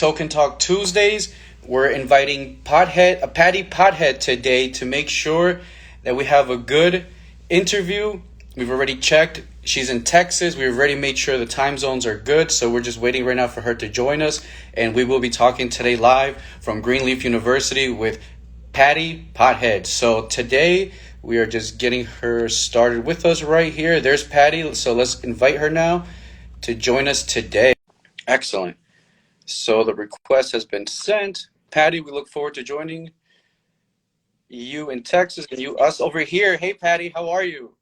Token Talk Tuesdays. We're inviting Patty Pothead today to make sure that we have a good interview. We've already checked. She's in Texas. We've already made sure the time zones are good. So we're just waiting right now for her to join us. And we will be talking today live from Greenleaf University with Patty Pothead. So today we are just getting her started with us right here. There's Patty. So let's invite her now to join us today. Excellent. So the request has been sent. Patty, we look forward to joining you in Texas and us over here. Hey, Patty, how are you?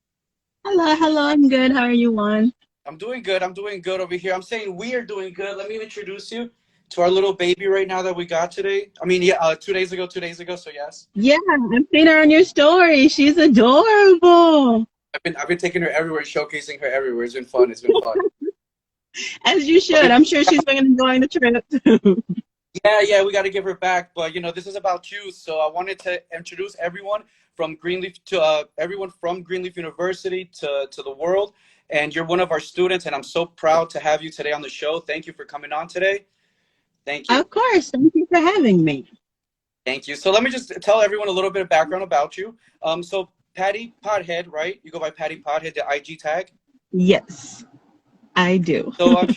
Hello, I'm good. How are you, Juan? I'm doing good over here. I'm saying we are doing good. Let me introduce you to our little baby right now that we got today. I mean, 2 days ago, so yes. Yeah, I've seen her on your story. She's adorable. I've been taking her everywhere, showcasing her everywhere. It's been fun. As you should. I'm sure she's been enjoying the trip too. Yeah, we got to give her back. But this is about you, so I wanted to introduce everyone from Greenleaf to everyone from Greenleaf University to the world. And you're one of our students, and I'm so proud to have you today on the show. Thank you for coming on today. Thank you. Of course. Thank you for having me. Thank you. So let me just tell everyone a little bit of background about you. So Patty Pothead, right? You go by Patty Pothead, the IG tag? Yes, I do. So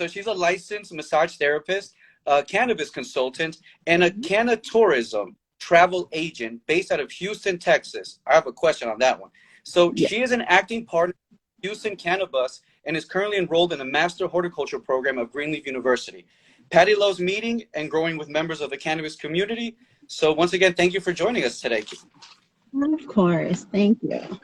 she's a licensed massage therapist, a cannabis consultant, and a cannatourism travel agent based out of Houston, Texas. I have a question on that one. So She is an acting partner of Houston Cannabis and is currently enrolled in the Master Horticulture program of Greenleaf University. Patty loves meeting and growing with members of the cannabis community. So once again, thank you for joining us today. Of course. Thank you.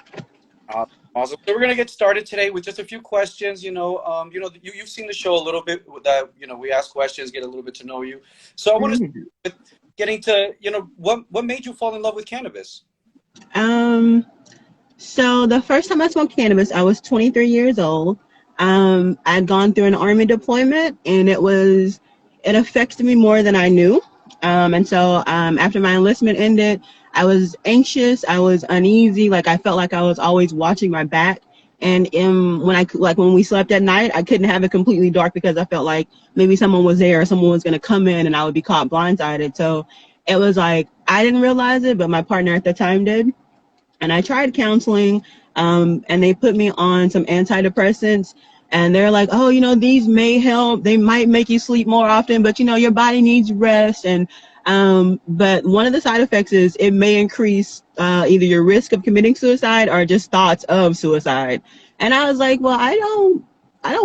Awesome. So we're going to get started today with just a few questions. You've seen the show a little bit that, we ask questions, get a little bit to know you. So I want to start with getting to, what made you fall in love with cannabis? So the first time I smoked cannabis, I was 23 years old. I'd gone through an Army deployment, and it affected me more than I knew. And so after my enlistment ended, I was anxious. I was uneasy. Like I felt like I was always watching my back. And when we slept at night, I couldn't have it completely dark because I felt like maybe someone was there or someone was going to come in and I would be caught blindsided. So it was like, I didn't realize it, but my partner at the time did. And I tried counseling, and they put me on some antidepressants. And they're like, oh, these may help. They might make you sleep more often, but your body needs rest. And but one of the side effects is it may increase either your risk of committing suicide or just thoughts of suicide. And I was like, well, I don't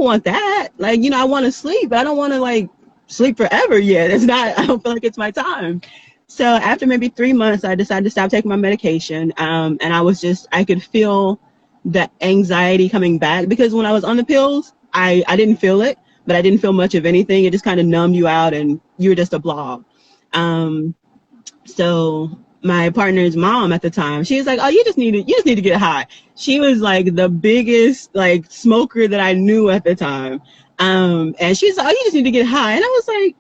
want that. Like, I want to sleep, but I don't want to sleep forever yet. I don't feel like it's my time. So after maybe 3 months, I decided to stop taking my medication. And I could feel the anxiety coming back because when I was on the pills, I didn't feel it, but I didn't feel much of anything. It just kind of numbed you out and you were just a blob. So my partner's mom at the time, she was like, oh, you just need to get high. She was like the biggest smoker that I knew at the time. And she's like, oh, you just need to get high. And I was like,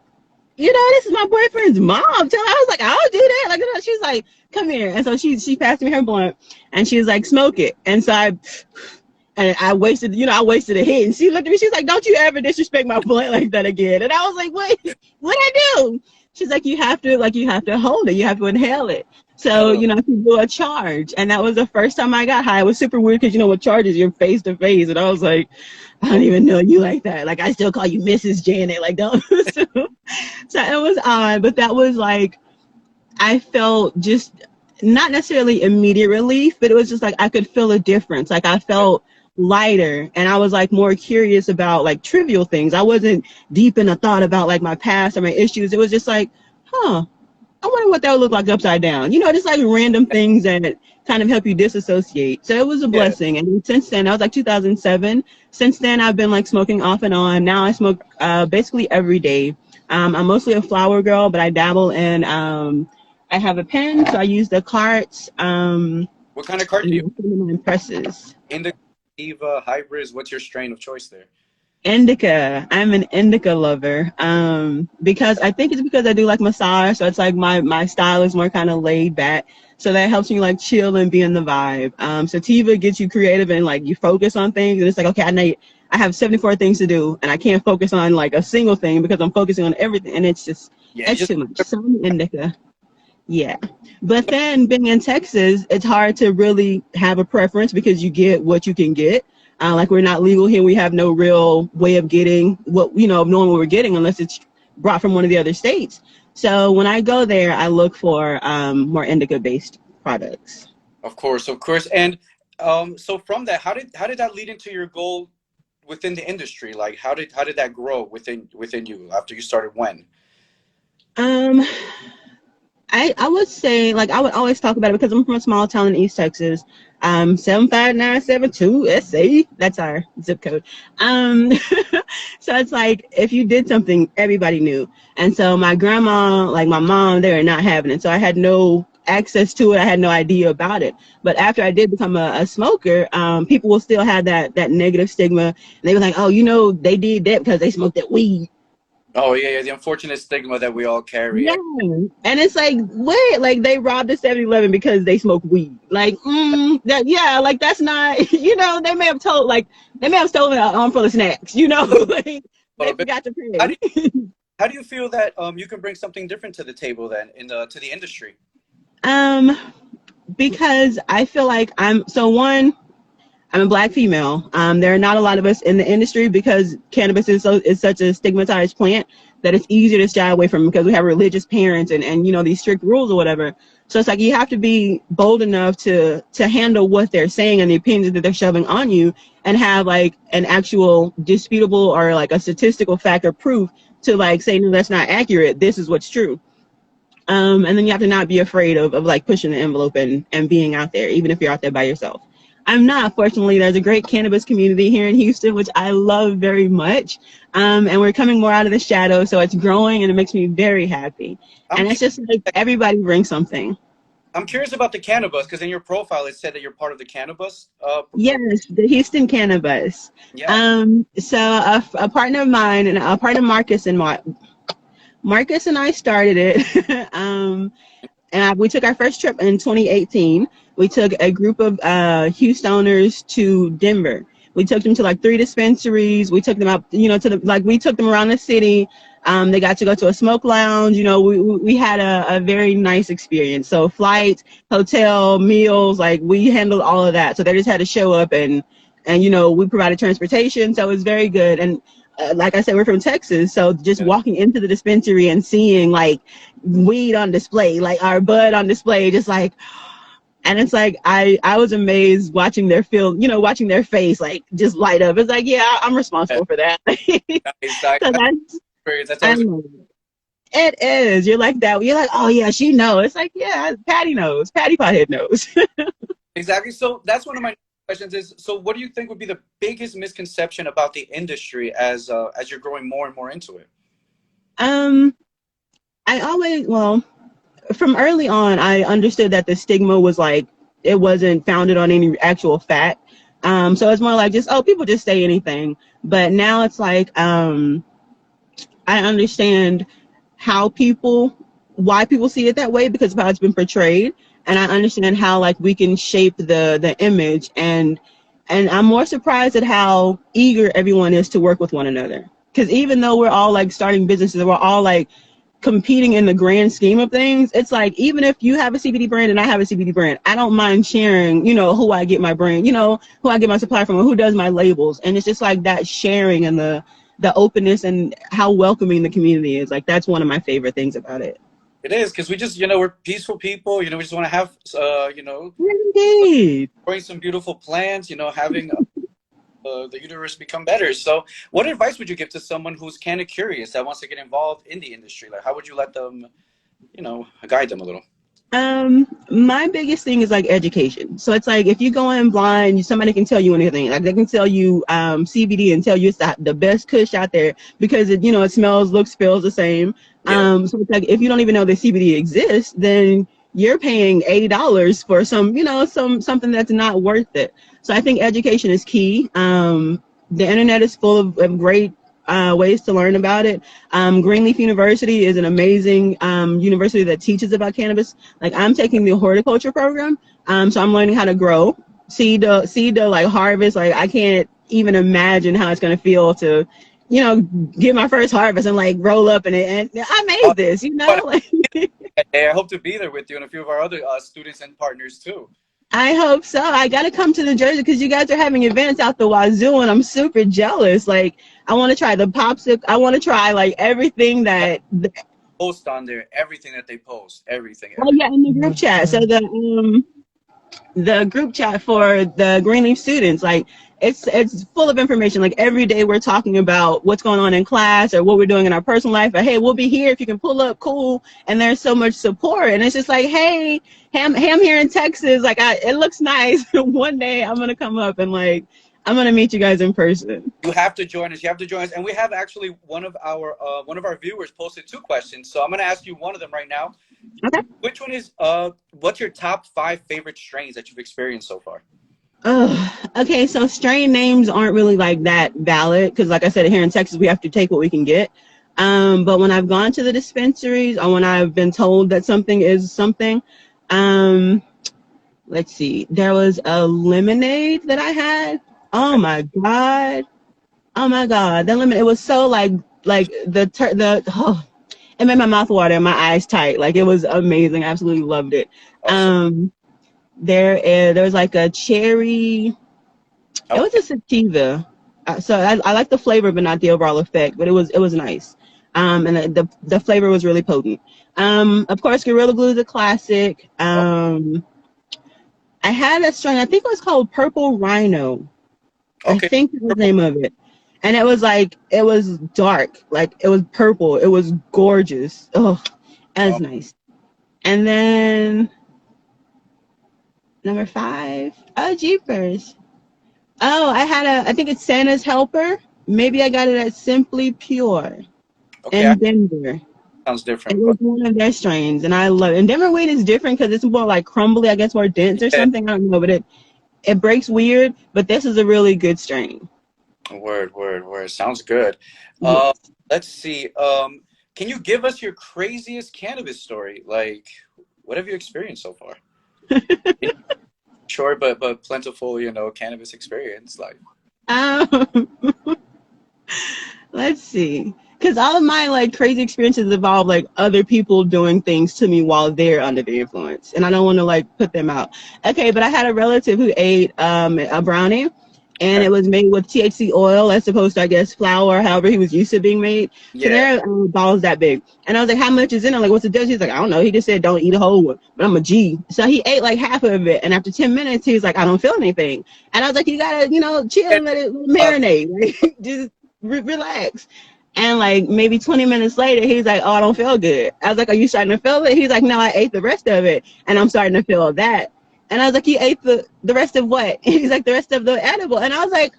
this is my boyfriend's mom. I was like, I'll do that. She was like, come here. And so she passed me her blunt and she was like, smoke it. And so I wasted a hit. And she looked at me, she was like, don't you ever disrespect my blunt like that again. And I was like, what'd I do? She's like, you have to hold it. You have to inhale it. So, you do a charge. And that was the first time I got high. It was super weird because, with charges, you're face to face. And I was like, I don't even know you like that. I still call you Mrs. Janet. Don't. So it was odd. But that was I felt just not necessarily immediate relief, but it was just I could feel a difference. I felt lighter and I was more curious about trivial things. I wasn't deep in a thought about my past or my issues. It was just I wonder what that would look like upside down. Just random things that kind of help you disassociate. So it was a blessing. And since then, that was 2007. Since then, I've been smoking off and on. Now I smoke basically every day. I'm mostly a flower girl, but I dabble in, I have a pen, so I use the carts. What kind of cart do you use? Presses. Indica, Eva, hybrids, what's your strain of choice there? Indica. I'm an indica lover. Because I think it's because I do massage, so it's my style is more kind of laid back. So that helps me chill and be in the vibe. Sativa gets you creative and you focus on things, and it's okay, I have 74 things to do, and I can't focus on like a single thing because I'm focusing on everything, and Yeah, you it's just too much. Some indica. Yeah. But then being in Texas, it's hard to really have a preference because you get what you can get. Like we're not legal here. We have no real way of getting what, knowing what we're getting unless it's brought from one of the other states. So when I go there, I look for more indica based products. of course, of course. And so from that, how did that lead into your goal within the industry? Like how did that grow within you after you started when? Um, I would say, like, I would always talk about it because I'm from a small town in East Texas. 75972 SA. That's our zip code. Um, so it's like if you did something, everybody knew. And so my grandma, like my mom, they were not having it. So I had no access to it. I had no idea about it. But after I did become a smoker, people will still have that negative stigma. And they were like, oh, they did that because they smoked that weed. Oh yeah, yeah, the unfortunate stigma that we all carry. Yeah. And it's like, wait, like they robbed a 7-Eleven because they smoke weed. Like, like that's not, they may have stolen an armful of snacks, like they But forgot to how do pay. how do you feel that you can bring something different to the table then to the industry? um, because I feel like I'm a Black female. There are not a lot of us in the industry because cannabis is such a stigmatized plant that it's easier to shy away from because we have religious parents and these strict rules or whatever. So it's like you have to be bold enough to handle what they're saying and the opinions that they're shoving on you and have like an actual disputable or like a statistical fact or proof to like say, no, that's not accurate. This is what's true. And then you have to not be afraid of like pushing the envelope and being out there, even if you're out there by yourself. I'm not. Fortunately, there's a great cannabis community here in Houston, which I love very much. And we're coming more out of the shadow, so it's growing and it makes me very happy. I'm And it's just like everybody brings something. I'm curious about the cannabis because in your profile it said that you're part of the cannabis. Yes, the Houston Cannabis. Yeah. So a partner of mine and a partner Marcus and I started it. We took our first trip in 2018. We took a group of Houstoners to Denver. We took them to like 3 dispensaries. We took them up, we took them around the city. They got to go to a smoke lounge. We had a very nice experience. So flights, hotel, meals, like we handled all of that. So they just had to show up and we provided transportation. So it was very good. And like I said, we're from Texas, so just walking into the dispensary and seeing like weed on display, like our bud on display, just like, and it's like I was amazed watching watching their face like just light up. It's like, yeah, I'm responsible for that. Exactly. That's I always love it. It is. You're like that. You're like, oh yeah, she knows. It's like, yeah, Patty knows. Patty Pothead knows. exactly. So that's one of my questions is, so what do you think would be the biggest misconception about the industry as you're growing more and more into it? From early on, I understood that the stigma was like, it wasn't founded on any actual fact. So it's more like just, people just say anything. But now it's like, I understand why people see it that way because of how it's been portrayed. And I understand how like we can shape the image and I'm more surprised at how eager everyone is to work with one another. Because even though we're all like starting businesses, we're all like competing in the grand scheme of things. It's like, even if you have a CBD brand and I have a CBD brand, I don't mind sharing, who I get my brand, who I get my supply from, or who does my labels. And it's just like that sharing and the openness and how welcoming the community is. Like, that's one of my favorite things about it. It is because we just, we're peaceful people. We just want to have, Indeed. growing some beautiful plants. Having the universe become better. So, what advice would you give to someone who's kind of curious that wants to get involved in the industry? Like, how would you let them, guide them a little? My biggest thing is like education. So it's like if you go in blind, somebody can tell you anything. Like they can tell you CBD and tell you it's the best kush out there because it it smells, looks, feels the same. Yeah. So it's like if you don't even know that CBD exists, then you're paying $80 for something that's not worth it. So I think education is key. The internet is full of great ways to learn about it. Greenleaf University is an amazing university that teaches about cannabis. Like I'm taking the horticulture program, so I'm learning how to grow seed to like harvest. Like I can't even imagine how it's going to feel to, get my first harvest and like roll up in it. And I Uh, made this, but like. hey, I hope to be there with you and a few of our other students and partners too. I hope so. I got to come to New Jersey because you guys are having events out the wazoo, and I'm super jealous. Like, I want to try the popsicle. I want to try like everything that. Post on there everything that they post, everything, Oh everything. yeah, in the group chat. So the group chat for the Greenleaf students, like it's full of information. Like every day we're talking about what's going on in class or what we're doing in our personal life. But hey, we'll be here if you can pull up, cool. And there's so much support, and it's just like, hey, I'm here in Texas. Like it looks nice. One day I'm gonna come up and like I'm gonna meet you guys in person. You have to join us. You have to join us. And we have actually one of our viewers posted 2 questions. So I'm going to ask you one of them right now. Okay. Which one is what's your top 5 favorite strains that you've experienced so far? Oh, okay. So strain names aren't really like that valid because, like I said, here in Texas we have to take what we can get. But when I've gone to the dispensaries or when I've been told that something is something, let's see. There was a lemonade that I had. Oh my God. Oh my God. That lemonade, it was so like it made my mouth water and my eyes tight. Like it was amazing. I absolutely loved it. Awesome. There was like a cherry, it was a sativa. So I like the flavor, but not the overall effect, but it was nice. And the flavor was really potent. Of course, Gorilla Glue is a classic. I had a strain, I think it was called Purple Rhino. I Okay. think was the name of it. And it was dark, like it was purple. It was gorgeous. Oh, that was nice. And then number 5, oh, Jeepers. Oh, I think it's Santa's Helper. Maybe I got it at Simply Pure in Denver. Sounds It different. was one of their strains, and I love it. And Denver weed is different because it's more like crumbly, I guess, more dense or something. I don't know, but it breaks weird. But this is a really good strain. Word. Sounds good. Yes. Let's see. Can you give us your craziest cannabis story? Like, what have you experienced so far? Short but plentiful, cannabis experience. Like, let's see. Because all of my like crazy experiences involve like other people doing things to me while they're under the influence, and I don't want to like put them out. Okay, but I had a relative who ate a brownie, and it was made with THC oil as opposed to, I guess, flour, however he was used to being made. So they're balls that big. And I was like, how much is in it? Like, what's the difference? He's like, I don't know. He just said, don't eat a whole one. But I'm a G. So he ate like half of it. And after 10 minutes, he was like, I don't feel anything. And I was like, you got to, chill and let it marinate. Like, just relax. And like maybe 20 minutes later, he's like, oh, I don't feel good. I was like, are you starting to feel it? He's like, no, I ate the rest of it. And I'm starting to feel that. And I was like, you ate the rest of what? And he's like, the rest of the edible. And I was like,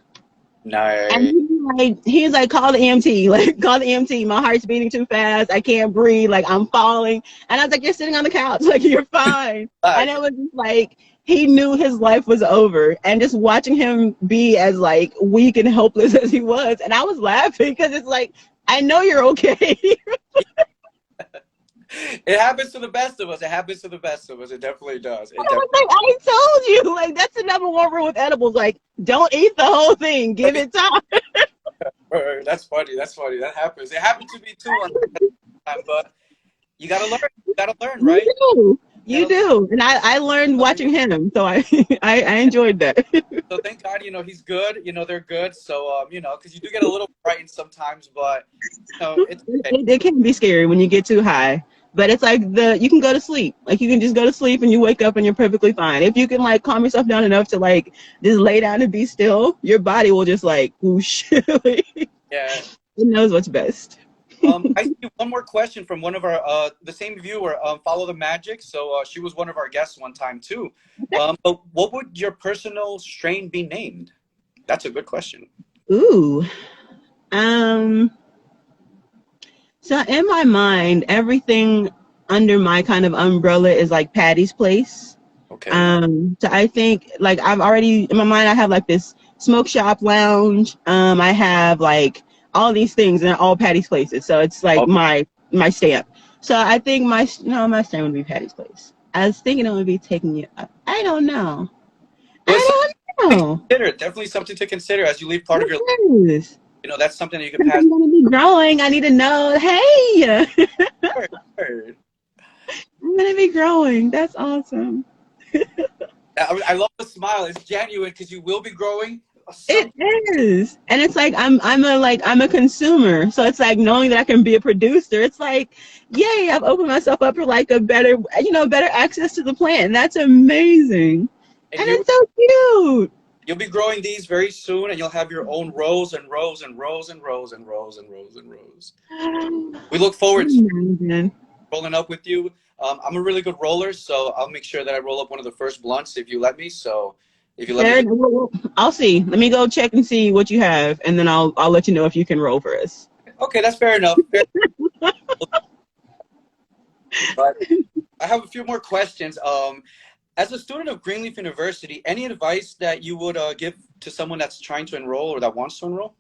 nice. And he's like, call the EMT. Like, call the EMT. My heart's beating too fast. I can't breathe. Like, I'm falling. And I was like, you're sitting on the couch. Like, you're fine. And it was just like, he knew his life was over. And just watching him be as like weak and helpless as he was. And I was laughing because it's like, I know you're okay. It happens to the best of us. It definitely does. I told you, like, that's the number 1 rule with edibles. Like, don't eat the whole thing. Give it time. That's funny. That happens. It happened to me too, but you gotta learn, right? You do. And I learned watching him, so I enjoyed that. So thank God, he's good. They're good. So because you do get a little frightened sometimes, but it can be scary when you get too high. But it's like you can go to sleep. Like you can just go to sleep and you wake up and you're perfectly fine. If you can like calm yourself down enough to like just lay down and be still, your body will just like whoosh. It knows what's best. I see one more question from one of our the same viewer, Follow the Magic. So she was one of our guests one time too. But what would your personal strain be named? That's a good question. Ooh. So in my mind, everything under my kind of umbrella is like Patty's Place. Okay. So I think like I've already in my mind I have like this smoke shop lounge. I have like all these things and they're all Patty's Places. So it's like my stamp. So I think my stamp would be Patty's Place. I was thinking it would be Taking You Up. I don't know. Oh, Consider it. Definitely something to consider as you leave part of your, yes. that's something that you can Since pass. I'm going to be growing, I need to know, hey, Forward. I'm going to be growing. That's awesome. I love the smile. It's genuine because you will be growing. It is. And it's like I'm a consumer. So it's like knowing that I can be a producer. It's like, yay, I've opened myself up for like a better, better access to the plant. That's amazing. And And it's so cute. you'll be growing these very soon, and you'll have your own rows and rows and rows and rows and rows and rows and rows. We look forward to Imagine. rolling up with you. I'm a really good roller, so I'll make sure that I roll up one of the first blunts if you let me. So if you let There, me, I'll see. Let me go check and see what you have, and then I'll let you know if you can roll for us. okay, that's fair enough. But I have a few more questions. As a student of Greenleaf University, any advice that you would give to someone that's trying to enroll or that wants to enroll?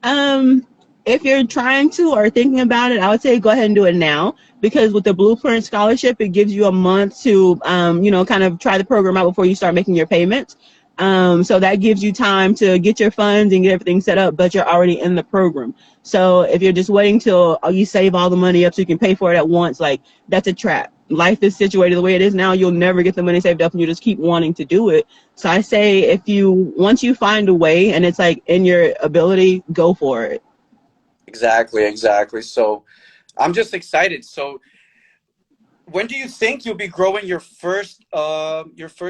Um, if you're trying to or thinking about it, I would say go ahead and do it now, because with the Blueprint Scholarship, it gives you a month to, kind of try the program out before you start making your payments. So that gives you time to get your funds and get everything set up, but you're already in the program. So if you're just waiting till you save all the money up so you can pay for it at once, like, that's a trap. Life is situated the way it is now. You'll never get the money saved up and you just keep wanting to do it. So I say once you find a way and it's like in your ability, go for it. Exactly, exactly. So I'm just excited. So when do you think you'll be growing your first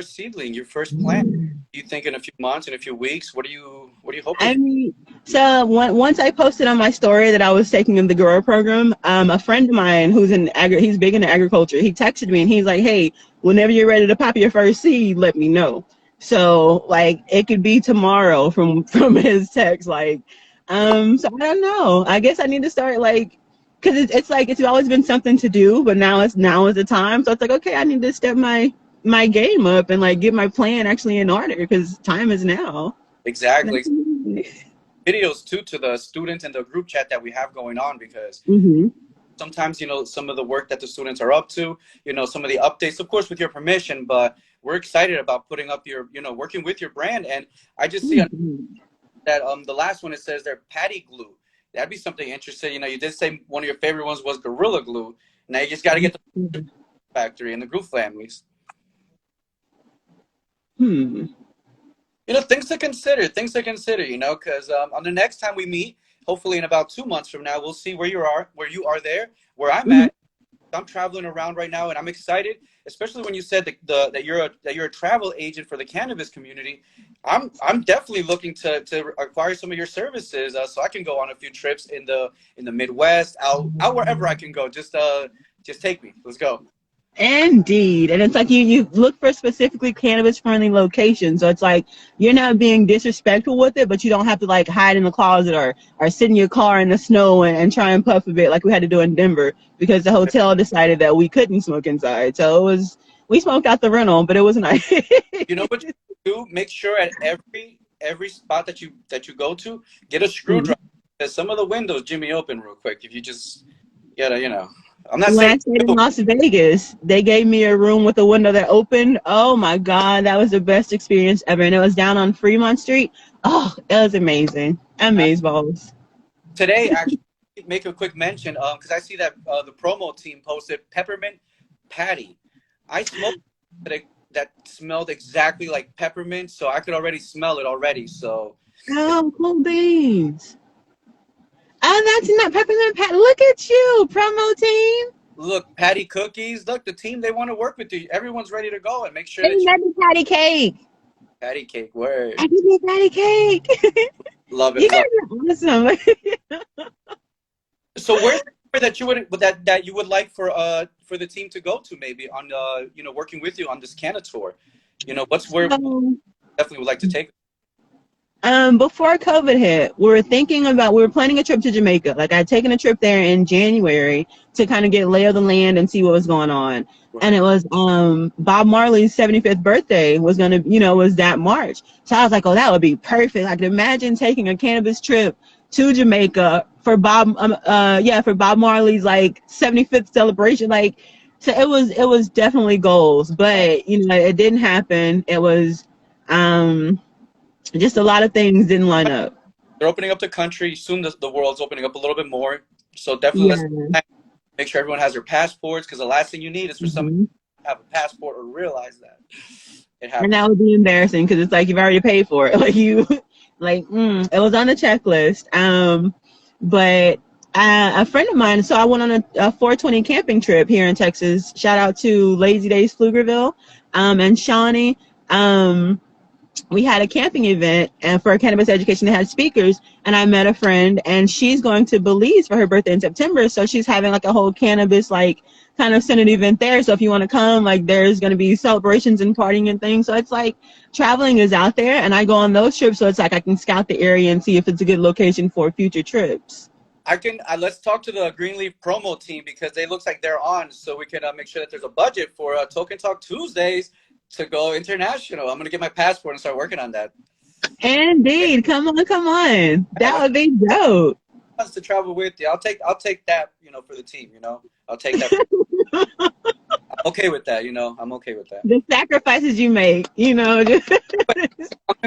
seedling, your first plant? Do you think in a few months, in a few weeks? What are you hoping I for? mean, so once I posted on my story that I was taking in the grower program, a friend of mine he's big into agriculture. He texted me and he's like, "Hey, whenever you're ready to pop your first seed, let me know." So like it could be tomorrow from from his text. So I don't know. I guess I need to start like, because it's like it's always been something to do, but now is the time. So it's like, okay, I need to step my game up and like get my plan actually in order because time is now. Exactly. That's amazing. Videos too to the students in the group chat that we have going on because Mm-hmm. sometimes some of the work that the students are up to, some of the updates, of course with your permission, but we're excited about putting up your, working with your brand. And I just see Mm-hmm. that the last one, it says they're patty glue. That'd be something interesting. You did say one of your favorite ones was Gorilla Glue. Now you just got to get the factory and the glue families. Hmm. Things to consider, because on the next time we meet, hopefully in about 2 months from now, we'll see where you are there, where I'm Mm-hmm. at. I'm traveling around right now, and I'm excited, especially when you said that you're a travel agent for the cannabis community. I'm definitely looking to acquire some of your services, so I can go on a few trips in the Midwest, out wherever I can go. Just take me. Let's go. Indeed. And it's like you look for specifically cannabis friendly locations. So it's like you're not being disrespectful with it, but you don't have to like hide in the closet or sit in your car in the snow and try and puff a bit like we had to do in Denver because the hotel decided that we couldn't smoke inside. So we smoked out the rental, but it was nice. You know what you do? Make sure at every spot that you go to, get a screwdriver. Because some of the windows jimmy open real quick. If you just gotta, I'm not When saying I stayed in do Las Vegas, they gave me a room with a window that opened. Oh my God, that was the best experience ever. And it was down on Fremont Street. Oh, it was amazing. Amazeballs. today. Actually, make a quick mention because I see that the promo team posted peppermint patty. I smoked that smelled exactly like peppermint, so I could already smell it already. So Oh, cool beans. Oh, that's not peppermint pat. Look at you, promo team. look, patty cookies. Look, the team, they want to work with you. Everyone's ready to go, and make sure that Hey, you that'd patty cake. patty cake. Word, I can make patty cake. love it, You love. guys are awesome. So where's the that you would like for the team to go to maybe on working with you on this Canada tour? What's where So, definitely would like to take. before COVID hit, we were planning a trip to Jamaica. Like I'd taken a trip there in January to kind of get lay of the land and see what was going on. And it was Bob Marley's 75th birthday was that March. So I was like, oh, that would be perfect. I could imagine taking a cannabis trip to Jamaica for Bob Marley's like 75th celebration. Like, so it was definitely goals, but it didn't happen. It was Just a lot of things didn't line up. They're opening up the country soon. The world's opening up a little bit more. So definitely Yeah. let's make sure everyone has their passports, because the last thing you need is for somebody Mhm. to have a passport or realize that it And happens. that would be embarrassing because it's like you've already paid for it. Like it was on the checklist. But a friend of mine, so I went on a 420 camping trip here in Texas. Shout out to Lazy Days Pflugerville, and Shawnee. We had a camping event, and for cannabis education they had speakers, and I met a friend, and she's going to Belize for her birthday in September, so she's having like a whole cannabis like kind of centered event there. So if you want to come, like there's going to be celebrations and partying and things. So it's like traveling is out there, and I go on those trips, so it's like I can scout the area and see if it's a good location for future trips. I can let's talk to the Greenleaf promo team, because they looks like they're on, so we can make sure that there's a budget for Token Talk Tuesdays to go international. I'm gonna get my passport and start working on that. Indeed, come on, that would be dope. Wants to travel with you? I'll take that, for the team. I'll take that. I'm okay with that. I'm okay with that. The sacrifices you make, just,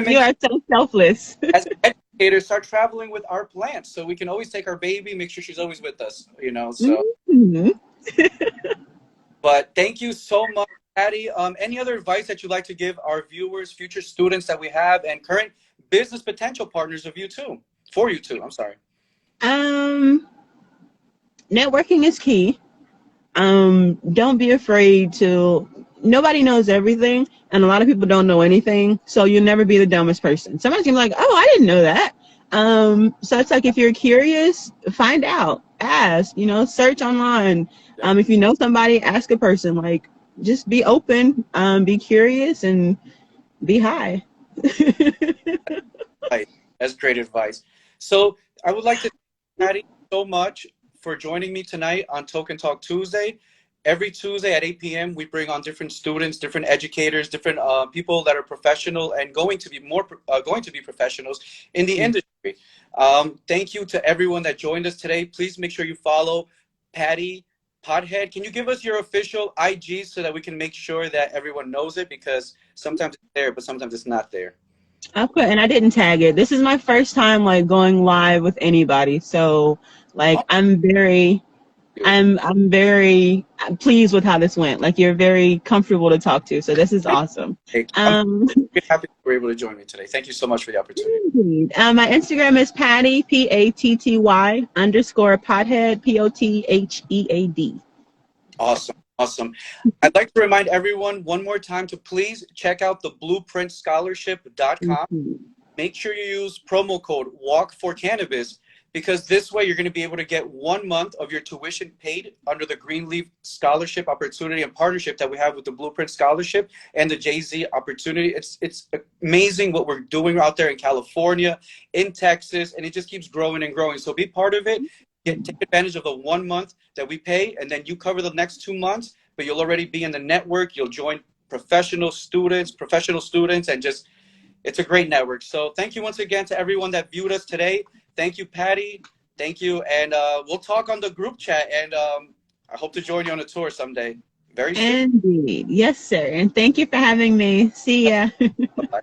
you are so selfless. As educators, start traveling with our plants, so we can always take our baby, make sure she's always with us. So. Mm-hmm. But thank you so much, Patty. Any other advice that you'd like to give our viewers, future students that we have, and current business potential partners of you too? For you too. I'm sorry. Networking is key. Don't be afraid to. Nobody knows everything, and a lot of people don't know anything. So you'll never be the dumbest person. Somebody's gonna be like, "Oh, I didn't know that." So it's like if you're curious, find out, ask. Search online. If you know somebody, ask a person. Like, just be open, be curious, and be high. Right. That's great advice. So I would like to thank Patty so much for joining me tonight on Token Talk Tuesday. Every Tuesday at 8 p.m., we bring on different students, different educators, different people that are professional and going to be professionals in the industry. Thank you to everyone that joined us today. Please make sure you follow Patty Pothead. Can you give us your official IG so that we can make sure that everyone knows it? Because sometimes it's there, but sometimes it's not there. And I didn't tag it. This is my first time like going live with anybody, so like I'm very pleased with how this went. Like, you're very comfortable to talk to, so this is awesome. I'm happy you were able to join me today. Thank you so much for the opportunity. My Instagram is Patty PATTY _Pothead POTHEAD. Awesome. I'd like to remind everyone one more time to please check out the blueprintscholarship.com. Make sure you use promo code WALK4Cannabis, because this way you're going to be able to get 1 month of your tuition paid under the Greenleaf Scholarship opportunity and partnership that we have with the Blueprint Scholarship and the Jay-Z opportunity. It's amazing what we're doing out there in California, in Texas, and it just keeps growing and growing. So be part of it. Take advantage of the 1 month that we pay, and then you cover the next 2 months, but you'll already be in the network. You'll join professional students, and just, it's a great network. So thank you once again to everyone that viewed us today. Thank you, Patty. Thank you. And we'll talk on the group chat, and I hope to join you on a tour someday. Very soon. Indeed. Yes, sir. And thank you for having me. See ya. Bye-bye.